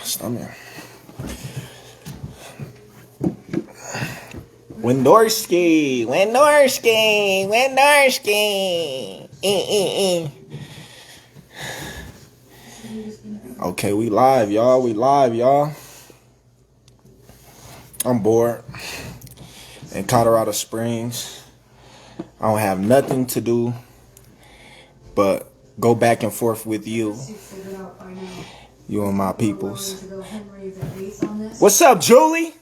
Stomach. Wendorski. Okay, we live, y'all. I'm bored in Colorado Springs. I don't have nothing to do but go back and forth with you and my peoples. What's up, Julie?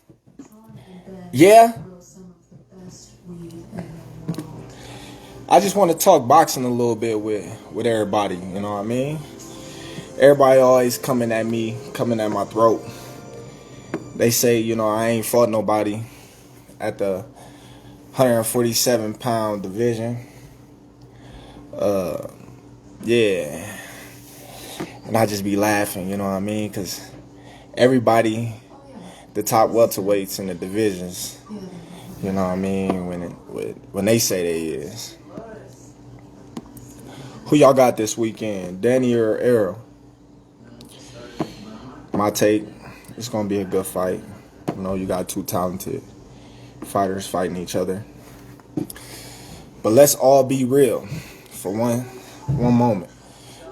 Yeah? I just want to talk boxing a little bit with everybody, you know what I mean? Everybody always coming at my throat. They say, I ain't fought nobody at the 147-pound division. Yeah. And I just be laughing, you know what I mean? Because everybody, the top welterweights in the divisions, you know what I mean, when they say they is. Who y'all got this weekend, Danny or Errol? My take, it's going to be a good fight. You got two talented fighters fighting each other. But let's all be real for one moment.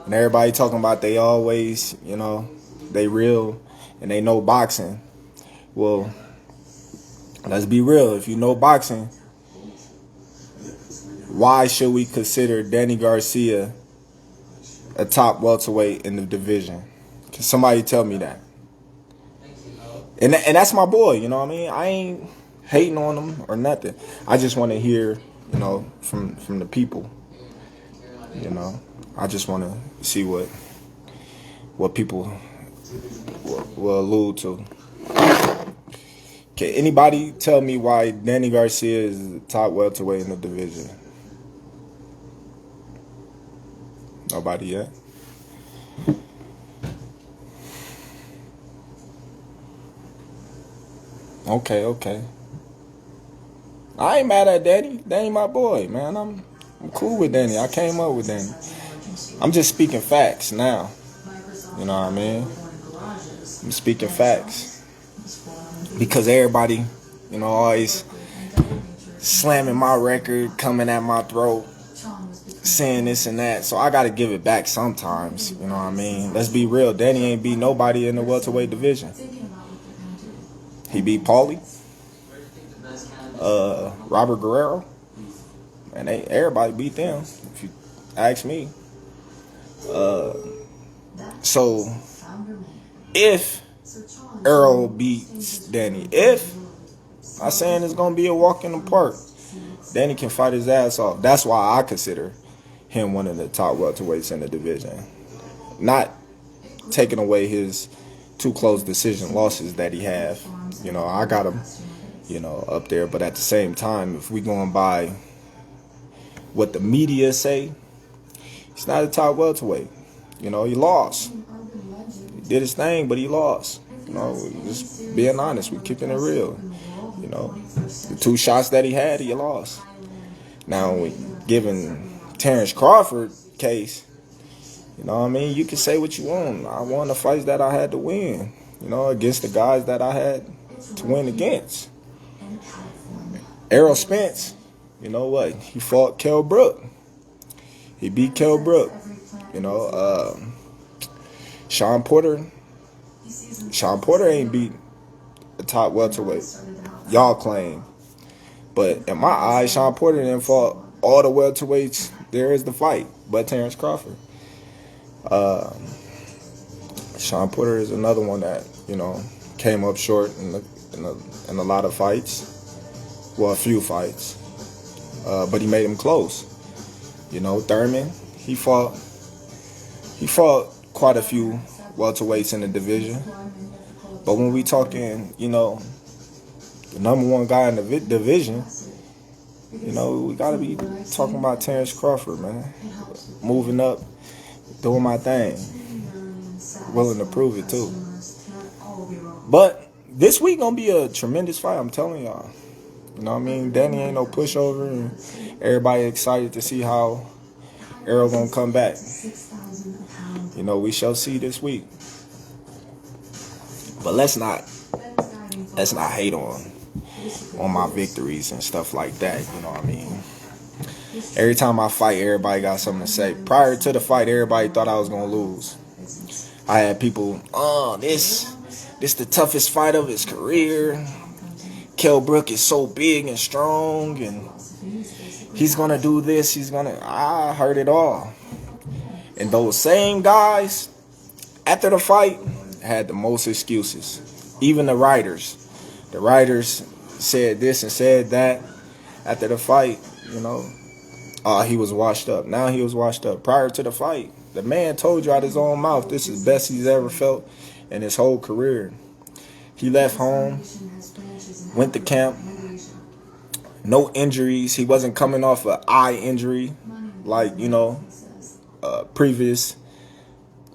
And everybody talking about they always, they real and they know boxing. Well, let's be real. If you know boxing, why should we consider Danny Garcia a top welterweight in the division? Can somebody tell me that? And that's my boy, you know what I mean? I ain't hating on him or nothing. I just want to hear, from the people. I just want to see what people will allude to. Can anybody tell me why Danny Garcia is the top welterweight in the division? Nobody yet? Okay. I ain't mad at Danny. Danny my boy, man. I'm cool with Danny. I came up with Danny. I'm just speaking facts now. You know what I mean? I'm speaking facts. Because everybody, always slamming my record, coming at my throat, saying this and that. So I got to give it back sometimes. You know what I mean? Let's be real. Danny ain't beat nobody in the welterweight division. He beat Paulie, Robert Guerrero, and everybody beat them, if you ask me. So, if Errol beats Danny, I'm saying it's going to be a walk in the park, Danny can fight his ass off. That's why I consider him one of the top welterweights in the division. Not taking away his two close decision losses that he have. I got him, up there. But at the same time, if we going by what the media say, he's not a top welterweight. He lost. He did his thing, but he lost. Just being honest, we keeping it real. The two shots that he had, he lost. Now, given Terrence Crawford case, you can say what you want. I won the fights that I had to win, against the guys that I had to win against. Errol Spence, he fought Kell Brook. He beat Kell Brook. Sean Porter ain't beat a top welterweight. Y'all claim. But in my eyes, Sean Porter didn't fought all the welterweights there is to fight, but Terrence Crawford. Sean Porter is another one that, came up short in a lot of fights. Well, a few fights. But he made him close. Thurman, he fought quite a few welterweights in the division. But when we talking, the number one guy in the division, we got to be talking about Terrence Crawford, man. Moving up, doing my thing. Willing to prove it, too. But this week going to be a tremendous fight, I'm telling y'all. Danny ain't no pushover, and everybody excited to see how Errol going to come back. We shall see this week. But let's not hate on my victories and stuff like that. You know what I mean? Every time I fight, everybody got something to say. Prior to the fight, everybody thought I was gonna lose. I had people, this the toughest fight of his career. Kell Brook is so big and strong, and he's gonna do this. I heard it all. And those same guys, after the fight, had the most excuses. Even the writers. The writers said this and said that after the fight, you know. He was washed up. Now he was washed up. Prior to the fight, the man told you out his own mouth, this is the best he's ever felt in his whole career. He left home, went to camp, no injuries. He wasn't coming off an eye injury like, you know, previous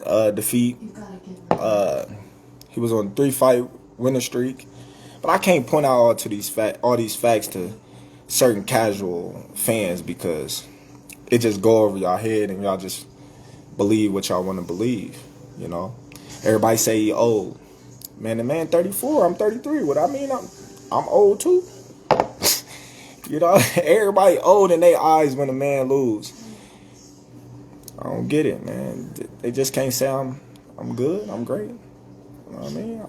defeat. He was on a 3-fight winning streak. But I can't point out all these facts to certain casual fans because it just go over y'all head and y'all just believe what y'all want to believe, you know. Everybody say he old. Man, the man 34, I'm 33. What I mean, I'm old too. You know, everybody old in their eyes when a man lose. I don't get it, man. They just can't say I'm good, I'm great. You know what I mean?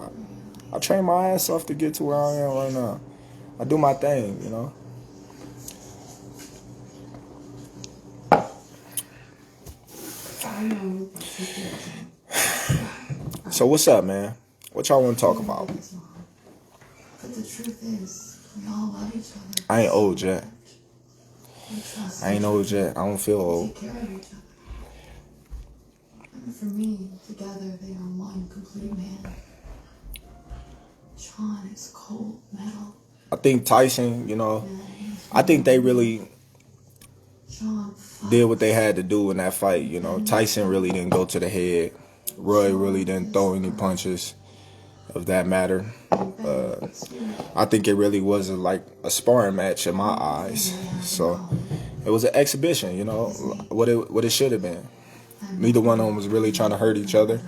I train my ass off to get to where I am right now. I do my thing, you know. So what's up, man? What y'all want to talk about? But the truth is, we all love each other. I ain't old yet. I ain't old yet. I don't feel old. Take care of each other. And for me, together they are one complete man. Sean is cold metal. I think Tyson, you know, I think they really did what they had to do in that fight. You know, Tyson really didn't go to the head. Roy really didn't throw any punches of that matter. I think it really was like a sparring match in my eyes. So it was an exhibition, you know, what it should have been. Neither one of them was really trying to hurt each other.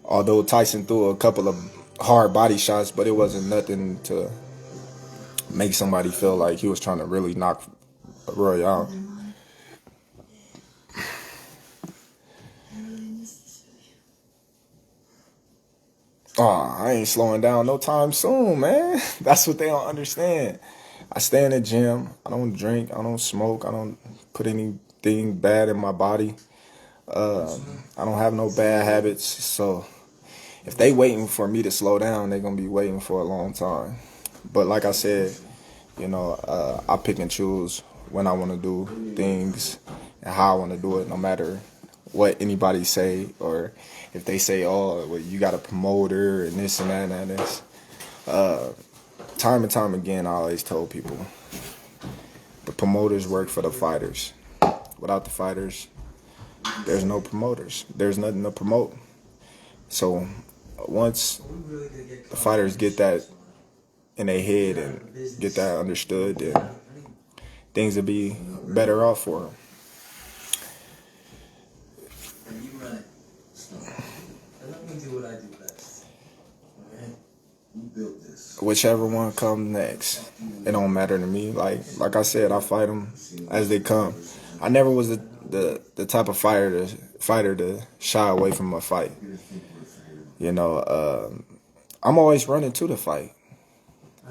Although Tyson threw a couple of hard body shots, but it wasn't nothing to make somebody feel like he was trying to really knock Roy out. I ain't slowing down no time soon, man. That's what they don't understand. I stay in the gym. I don't drink. I don't smoke. I don't put anything bad in my body. I don't have no bad habits. So if they waiting for me to slow down, they're going to be waiting for a long time. But like I said, you know, I pick and choose when I want to do things and how I want to do it, no matter what anybody say, or if they say, oh, well, you got a promoter and this and that and this. Time and time again, I always told people, the promoters work for the fighters. Without the fighters, there's no promoters. There's nothing to promote. So once the fighters get that in their head and get that understood, then things will be better off for them. Whichever one comes next, it don't matter to me. Like I said, I fight them as they come. I never was the type of fighter to shy away from a fight. You know, I'm always running to the fight.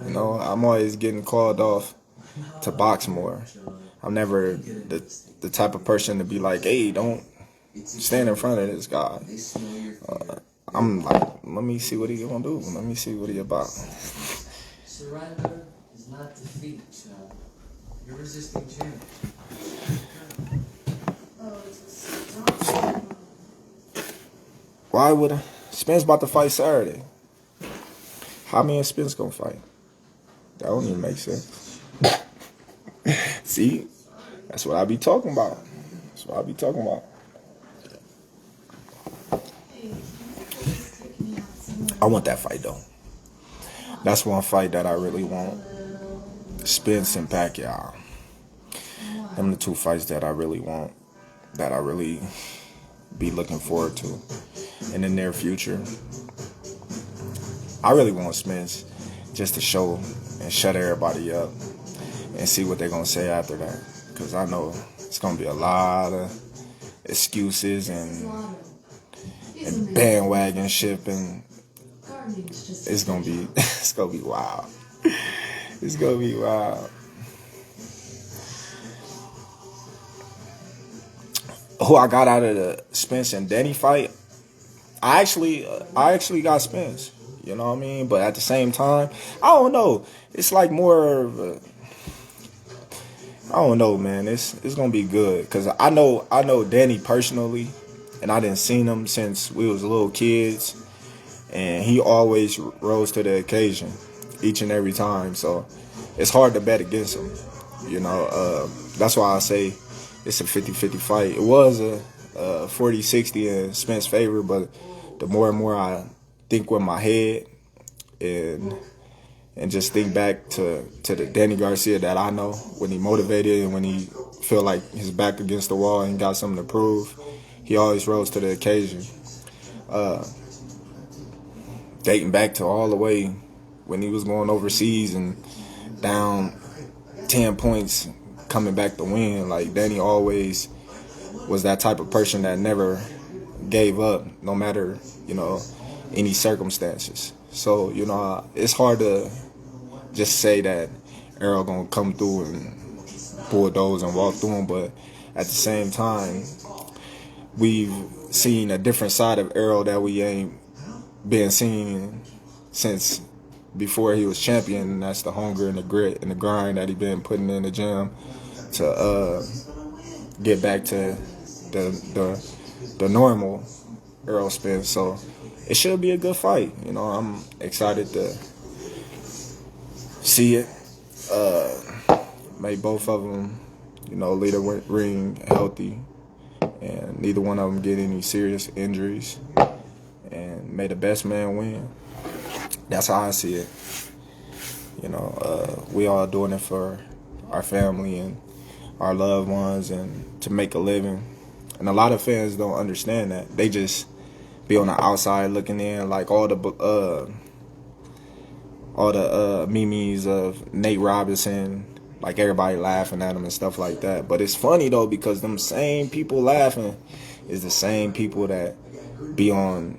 You know, I'm always getting called off to box more. I'm never the type of person to be like, hey, don't stand in front of this guy. I'm like, let me see what he gonna do. Let me see what he about. Surrender is not defeat, Sean. You're resisting change. Why would Spence about to fight Saturday? How me and Spence gonna fight? That don't even make sense. See, that's what I be talking about. That's what I be talking about. I want that fight though. That's one fight that I really want. Spence and Pacquiao. Them the two fights that I really want. That I really be looking forward to in the near future. I really want Spence just to show and shut everybody up and see what they're going to say after that. Because I know it's going to be a lot of excuses and bandwagon shipping. It's going to be it's going to be wild. It's going to be wild. Who I got out of the Spence and Denny fight, I actually got Spence. You know what I mean? But at the same time, I don't know. It's like more of a, I don't know, man. It's gonna be good because I know Danny personally, and I didn't seen him since we was little kids, and he always rose to the occasion each and every time. So it's hard to bet against him. You know, that's why I say it's a 50-50 fight. It was a 40-60 in Spence's favor, but the more and more I think with my head and just think back to the Danny Garcia that I know, when he motivated and when he feel like his back against the wall and got something to prove, he always rose to the occasion. Dating back to all the way when he was going overseas and down 10 points coming back to win, like Danny always was that type of person that never gave up no matter, you know, any circumstances. So, you know, it's hard to just say that Errol gonna come through and bulldoze and walk through him, but at the same time, we've seen a different side of Errol that we ain't been seeing since before he was champion, and that's the hunger and the grit and the grind that he been putting in the gym to get back to the normal Errol Spence. So it should be a good fight. You know, I'm excited to see it. May both of them, you know, leave the ring healthy, and neither one of them get any serious injuries, and may the best man win. That's how I see it. You know, we all doing it for our family and our loved ones and to make a living. And a lot of fans don't understand that. They just be on the outside looking in, like all the memes of Nate Robinson, like everybody laughing at him and stuff like that. But it's funny though, because them same people laughing is the same people that be on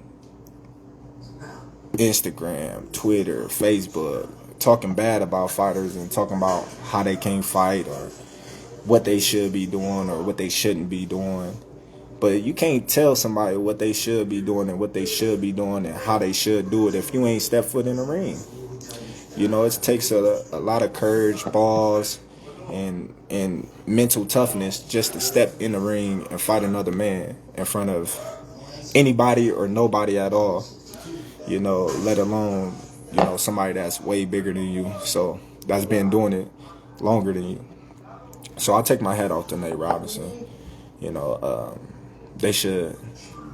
Instagram, Twitter, Facebook, talking bad about fighters and talking about how they can't fight or what they should be doing or what they shouldn't be doing. But you can't tell somebody what they should be doing and what they should be doing and how they should do it if you ain't stepped foot in the ring. You know, it takes a lot of courage, balls, and mental toughness just to step in the ring and fight another man in front of anybody or nobody at all. You know, let alone, you know, somebody that's way bigger than you. So that's been doing it longer than you. So I'll take my hat off to Nate Robinson. You know, they should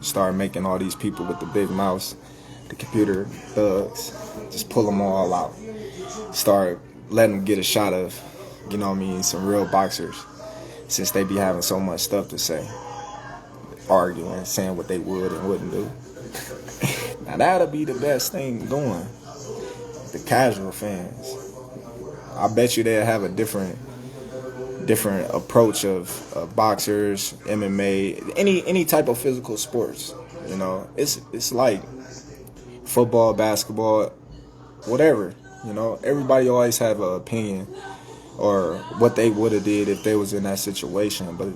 start making all these people with the big mouths, the computer thugs, just pull them all out. Start letting them get a shot of, you know what I mean, some real boxers, since they be having so much stuff to say, arguing, saying what they would and wouldn't do. Now that'll be the best thing going. The casual fans, I bet you they'll have a different approach of boxers, MMA, any type of physical sports. You know, it's like football, basketball, whatever. You know, everybody always have an opinion or what they would have did if they was in that situation, but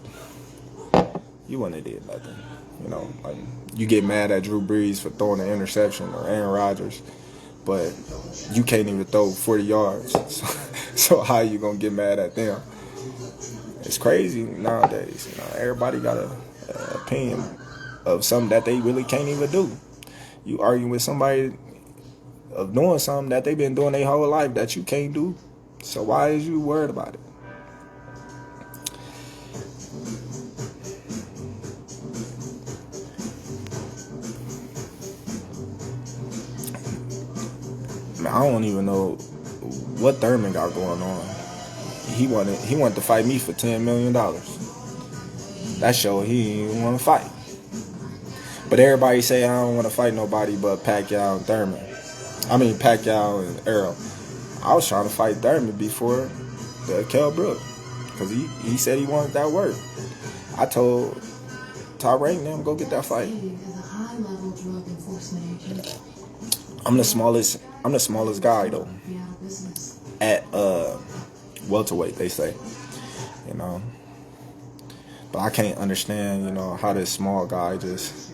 you wouldn't have did nothing. You know, like you get mad at Drew Brees for throwing an interception or Aaron Rodgers, but you can't even throw 40 yards. So how you gonna get mad at them? It's crazy nowadays. You know, everybody got an opinion of something that they really can't even do. You argue with somebody of doing something that they've been doing their whole life that you can't do. So why is you worried about it? Man, I don't even know what Thurman got going on. He wanted to fight me for $10 million. That show he didn't want to fight. But everybody say I don't want to fight nobody but Pacquiao and Thurman. I mean Pacquiao and Errol. I was trying to fight Thurman before the Kell Brook because he said he wanted that work. I told Tyrant and them go get that fight. Is a high-level drug enforcement agent. I'm the smallest guy though. Be out of business. At welterweight, they say. You know. But I can't understand, you know, how this small guy just,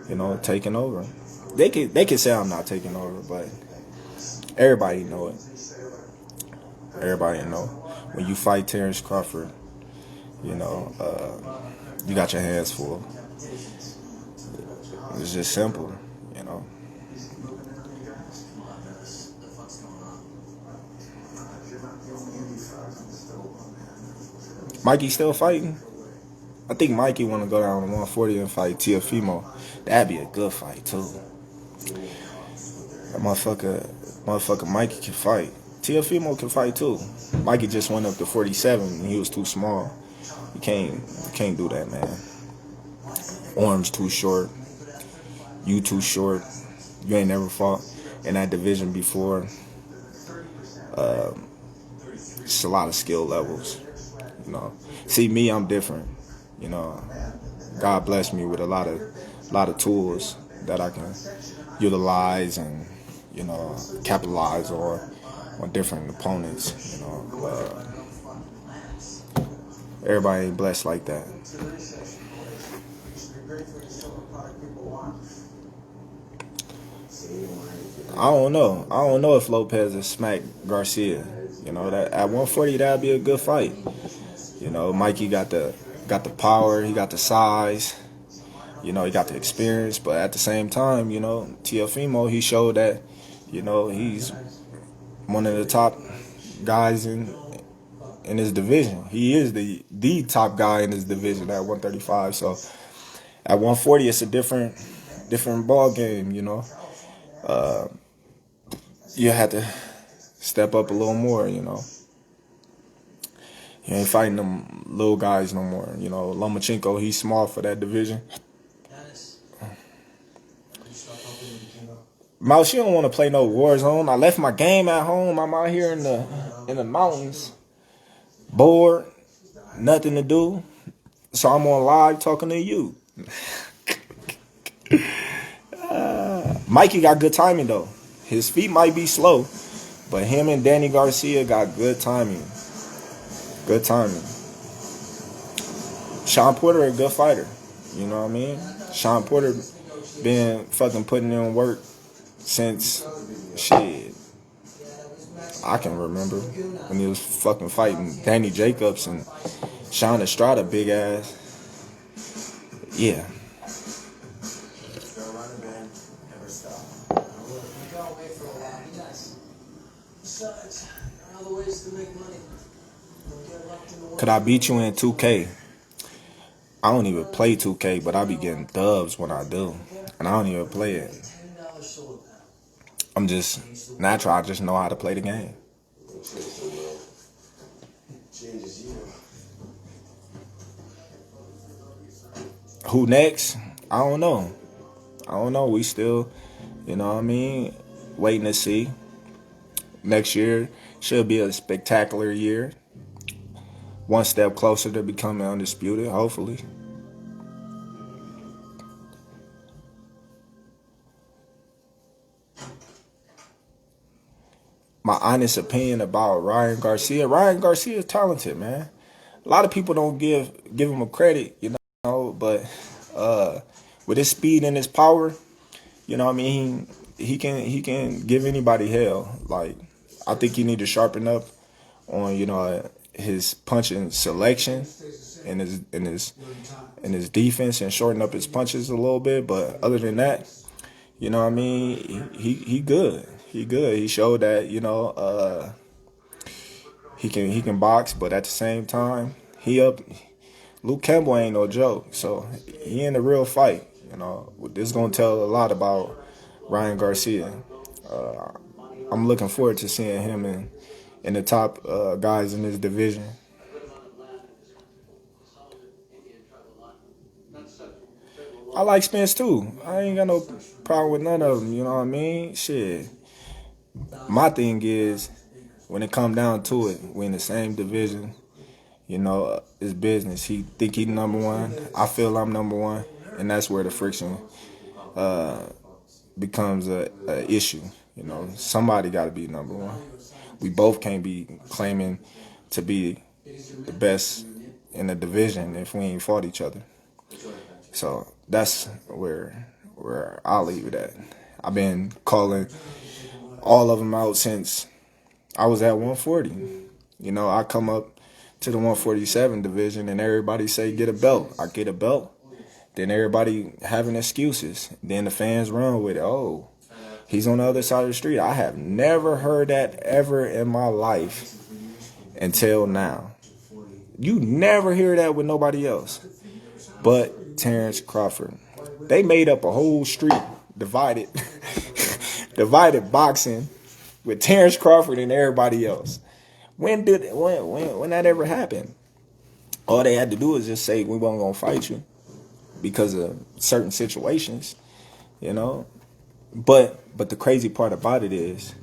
you know, taking over. They can say I'm not taking over, but everybody know it. Everybody know. When you fight Terrence Crawford, you know, you got your hands full. It's just simple, you know. Mikey still fighting? I think Mikey want to go down to 140 and fight Teofimo. That'd be a good fight too. That motherfucker Mikey can fight. Teofimo can fight too. Mikey just went up to 47 and he was too small. You can't do that, man. Arms too short. You too short. You ain't never fought in that division before. It's a lot of skill levels. You know. See me, I'm different. You know, God blessed me with a lot of tools that I can utilize and, you know, capitalize on different opponents. You know, everybody ain't blessed like that. I don't know if Lopez has smacked Garcia. You know, that at 140 that'd be a good fight. You know, Mikey got the power, he got the size, you know, he got the experience, but at the same time, you know, Teofimo, he showed that, you know, he's one of the top guys in his division. He is the top guy in his division at 135. So at 140, it's a different ball game, you know. You have to step up a little more, you know. He ain't fighting them little guys no more. You know, Lomachenko, he's small for that division. Mouse, you don't want to play no war zone. I left my game at home. I'm out here in the mountains. Bored. Nothing to do. So I'm on live talking to you. Mikey got good timing, though. His feet might be slow, but him and Danny Garcia got good timing. Good timing. Sean Porter a good fighter. You know what I mean? Sean Porter been fucking putting in work since shit. I can remember when he was fucking fighting Danny Jacobs and Sean Estrada, big ass. Yeah. Could I beat you in 2K? I don't even play 2K, but I be getting dubs when I do. And I don't even play it. I'm just natural. I just know how to play the game. Who next? I don't know. We still, you know what I mean, waiting to see. Next year should be a spectacular year. One step closer to becoming undisputed, hopefully. My honest opinion about Ryan Garcia. Ryan Garcia is talented, man. A lot of people don't give him a credit, you know, but with his speed and his power, you know what I mean, he can give anybody hell. Like, I think he need to sharpen up on, you know, his punching selection and his defense and shorten up his punches a little bit. But other than that, you know what I mean, he good. He good. He showed that, you know, he can box, but at the same time, Luke Campbell ain't no joke. So he in the real fight. You know, this is gonna tell a lot about Ryan Garcia. I'm looking forward to seeing him in the top guys in this division. I like Spence too. I ain't got no problem with none of them. You know what I mean? Shit. My thing is, when it come down to it, we in the same division. You know, it's business. He think he number one. I feel I'm number one, and that's where the friction becomes a issue. You know, somebody got to be number one. We both can't be claiming to be the best in the division if we ain't fought each other. So that's where I'll leave it at. I've been calling all of them out since I was at 140. You know, I come up to the 147 division and everybody say get a belt. I get a belt. Then everybody having excuses. Then the fans run with it. Oh, he's on the other side of the street. I have never heard that ever in my life until now. You never hear that with nobody else but Terrence Crawford. They made up a whole street divided boxing with Terrence Crawford and everybody else. When that ever happened? All they had to do is just say we weren't gonna fight you because of certain situations, you know. But the crazy part about it is,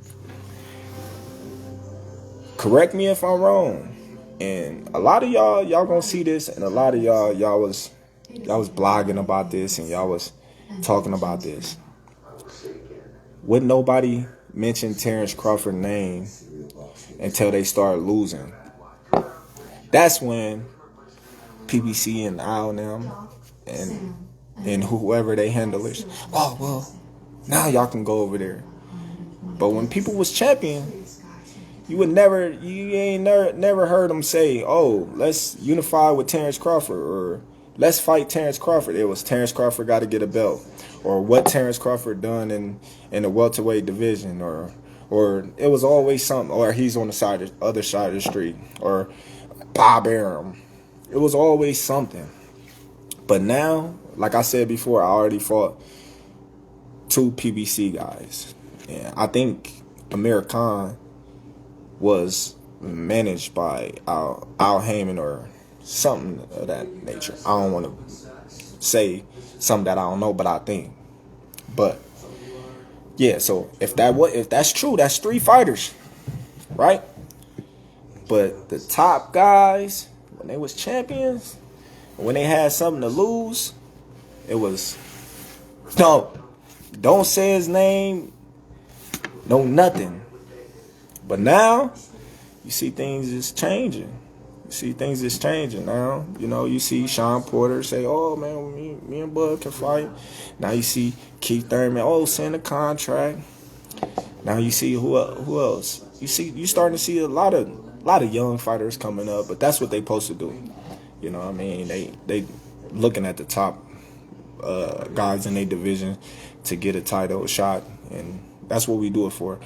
correct me if I'm wrong, and a lot of y'all gonna see this, and a lot of y'all was blogging about this, and y'all was talking about this. Wouldn't nobody mention Terrence Crawford's name until they start losing? That's when PBC and Al and them and whoever they handle it, oh well, now y'all can go over there. But when people was champion, you ain't never heard them say, oh, let's unify with Terrence Crawford, or let's fight Terrence Crawford. It was Terrence Crawford got to get a belt, or what Terrence Crawford done in the welterweight division, or it was always something, or he's on the other side of the street, or Bob Arum. It was always something. But now, like I said before, I already fought 2 PBC guys. And I think Amir Khan was managed by Al Heyman or something of that nature. I don't want to say something that I don't know, but I think. But yeah, so if that's true, that's 3 fighters, right? But the top guys, when they was champions, when they had something to lose, it was no, don't say his name, no nothing. But now, you see things is changing. Now. You know, you see Sean Porter say, oh, man, me and Bud can fight. Now you see Keith Thurman, oh, send a contract. Now you see who else? You starting to see a lot of young fighters coming up, but that's what they supposed to do. You know what I mean? They looking at the top guys in their division to get a title shot, and that's what we do it for.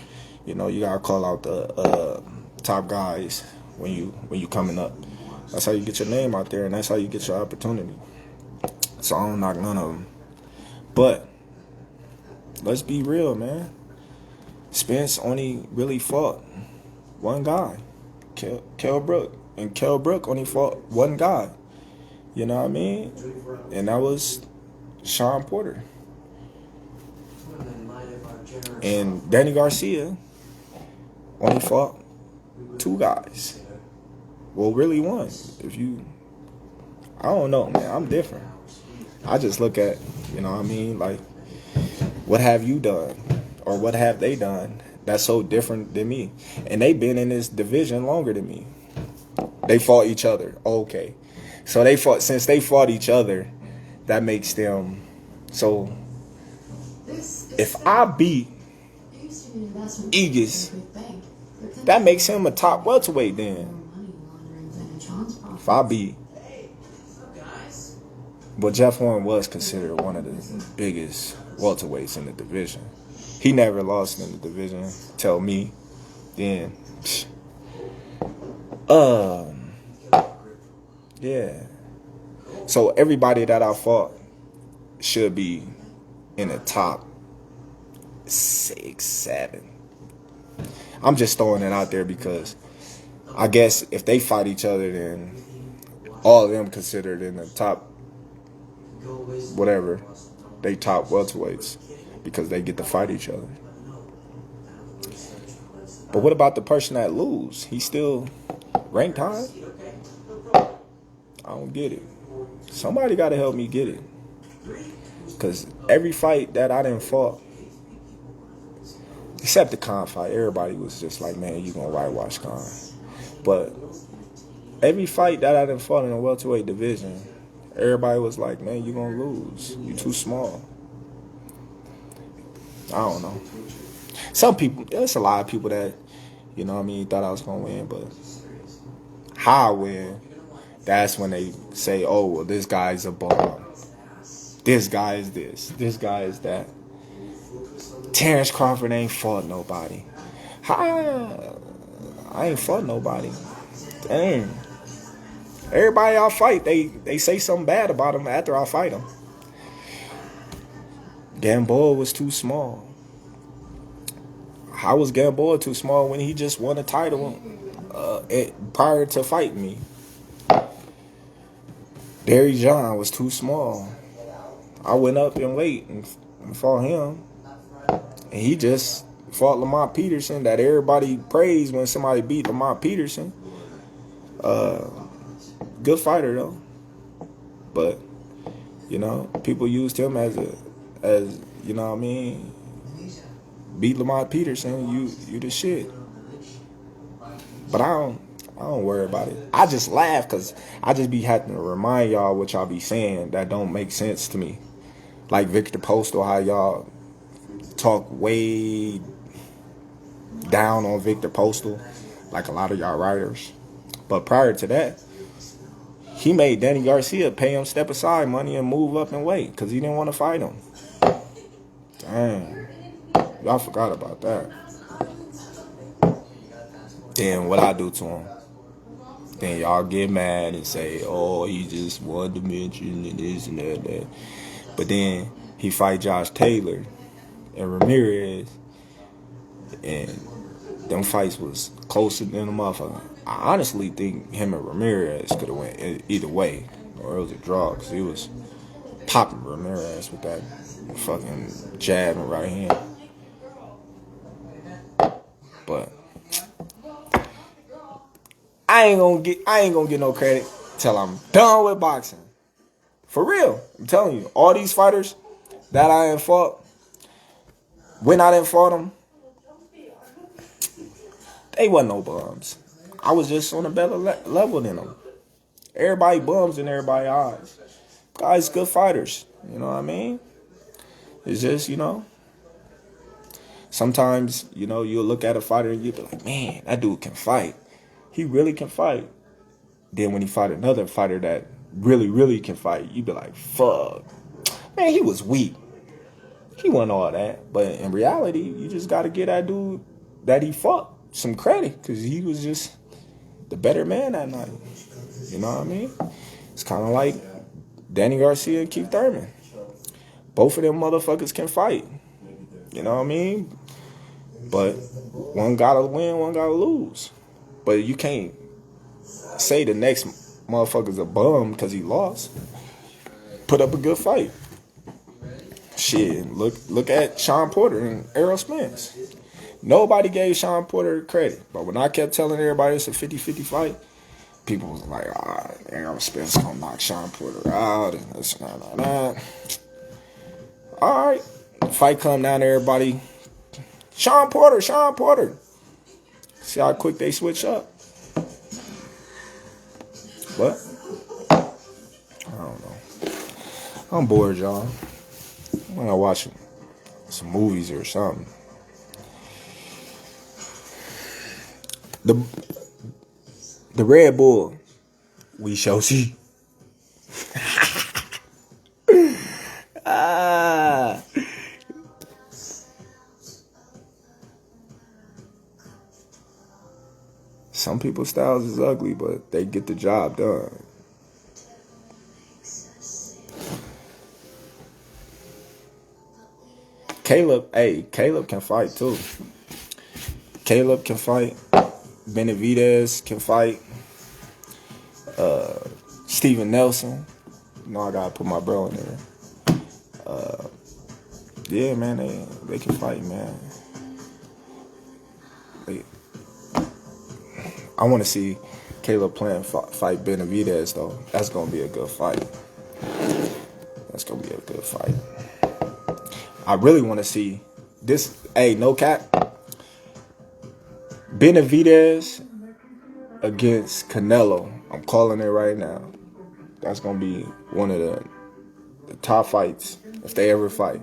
You know, you gotta call out the top guys when you coming up. That's how you get your name out there, and that's how you get your opportunity. So I don't knock none of them. But let's be real, man. Spence only really fought one guy, Kell Brook, and Kell Brook only fought one guy. You know what I mean? And that was Sean Porter. And Danny Garcia only fought 2 guys. Well, really one. I don't know, man. I'm different. I just look at, you know what I mean? Like, what have you done? Or what have they done that's so different than me? And they've been in this division longer than me. They fought each other. Okay. So since they fought each other, that makes them, so if I beat Aegis, that makes him a top welterweight then. If I beat, but Jeff Horn was considered one of the biggest welterweights in the division. He never lost in the division. Tell me, then. Yeah. So everybody that I fought should be in the top 6, 7. I'm just throwing it out there because I guess if they fight each other, then all of them considered in the top, whatever, they top welterweights. because they get to fight each other. But what about the person that lose? He's still ranked high? I don't get it. Somebody got to help me get it. Because every fight that I done fought, except the Khan fight, everybody was just like, man, you gonna whitewash Khan. But every fight that I done fought in the welterweight division, everybody was like, man, you gonna lose. You too small. I don't know. Some people, there's a lot of people that, you know what I mean, thought I was gonna win, but how I win, that's when they say, oh, well, this guy's a bum. This guy is this guy is that. Terrence Crawford ain't fought nobody. I ain't fought nobody. Dang. Everybody I fight, they say something bad about him after I fight him. Gamboa was too small. How was Gamboa too small when he just won a title prior to fighting me? Derry John was too small. I went up in weight and fought him. And he just fought Lamont Peterson that everybody praised when somebody beat Lamont Peterson. Good fighter, though. But, you know, people used him as you know what I mean? Beat Lamont Peterson, you the shit. But I don't worry about it. I just laugh because I just be having to remind y'all what y'all be saying that don't make sense to me. Like Victor Postal, how y'all talk way down on Victor Postal, like a lot of y'all writers. But prior to that, he made Danny Garcia pay him step aside money and move up and weight because he didn't want to fight him. Dang. Y'all forgot about that. Then what I do to him? Then y'all get mad and say, oh, he just one dimension and this and that. But then he fight Josh Taylor and Ramirez, and them fights was closer than a motherfucker. I honestly think him and Ramirez could have went either way, or it was a draw, because he was popping Ramirez with that fucking jab and right hand. But I ain't gonna get no credit till I'm done with boxing. For real, I'm telling you, all these fighters that I ain't fought, when I didn't fought them, they wasn't no bums. I was just on a better level than them. Everybody bums in everybody's eyes. Guys, good fighters. You know what I mean? It's just, you know, sometimes, you know, you'll look at a fighter and you'll be like, man, that dude can fight. He really can fight. Then when he fight another fighter that really, really can fight, you be like, fuck. Man, he was weak. He wasn't all that. But in reality, you just got to give that dude that he fought some credit, because he was just the better man that night. You know what I mean? It's kind of like Danny Garcia and Keith Thurman. Both of them motherfuckers can fight. You know what I mean? But one got to win, one got to lose. But you can't say the next motherfucker's a bum because he lost. Put up a good fight. Shit, look at Sean Porter and Errol Spence. Nobody gave Sean Porter credit. But when I kept telling everybody it's a 50-50 fight, people was like, Errol Spence gonna knock Sean Porter out and this and that. All right. Fight come down to everybody. Sean Porter. See how quick they switch up. But I don't know. I'm bored, y'all. I'm gonna watch some movies or something. The Red Bull, we shall see. Some people's styles is ugly, but they get the job done. Caleb can fight too. Caleb can fight. Benavidez can fight. Steven Nelson. You know I gotta put my bro in there. Yeah, man, they can fight, man. I want to see Caleb Plant fight Benavidez, though. That's gonna be a good fight. That's gonna be a good fight. I really want to see this. Hey, no cap. Benavidez against Canelo. I'm calling it right now. That's gonna be one of the top fights if they ever fight.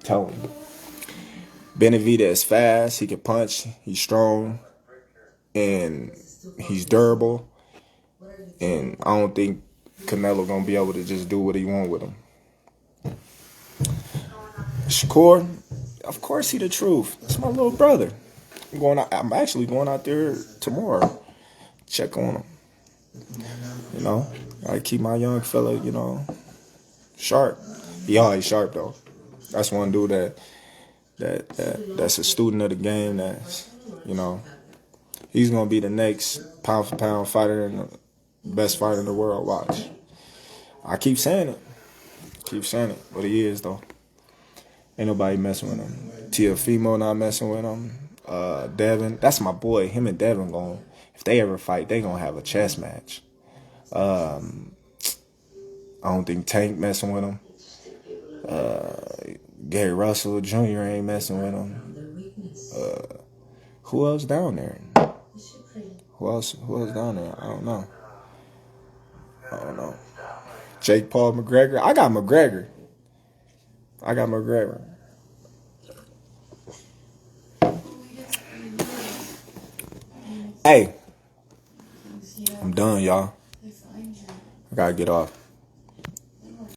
Tell him. Benavidez fast. He can punch. He's strong, and he's durable. And I don't think Canelo gonna be able to just do what he want with him. Shakur, of course he the truth. That's my little brother. I'm actually going out there tomorrow. Check on him. You know, I keep my young fella, you know, sharp. He always sharp though. That's one dude that's a student of the game. That's, you know, he's gonna be the next pound for pound fighter and the best fighter in the world. Watch. I keep saying it, but he is though. Ain't nobody messing with him. Tiafimo not messing with him. Devin, that's my boy. Him and Devin going. If they ever fight, they gonna have a chess match. I don't think Tank messing with him. Gary Russell Jr. ain't messing with him. Who else down there? Who else down there? I don't know. Jake Paul McGregor. I got McGregor. Hey, I'm done, y'all. I gotta get off.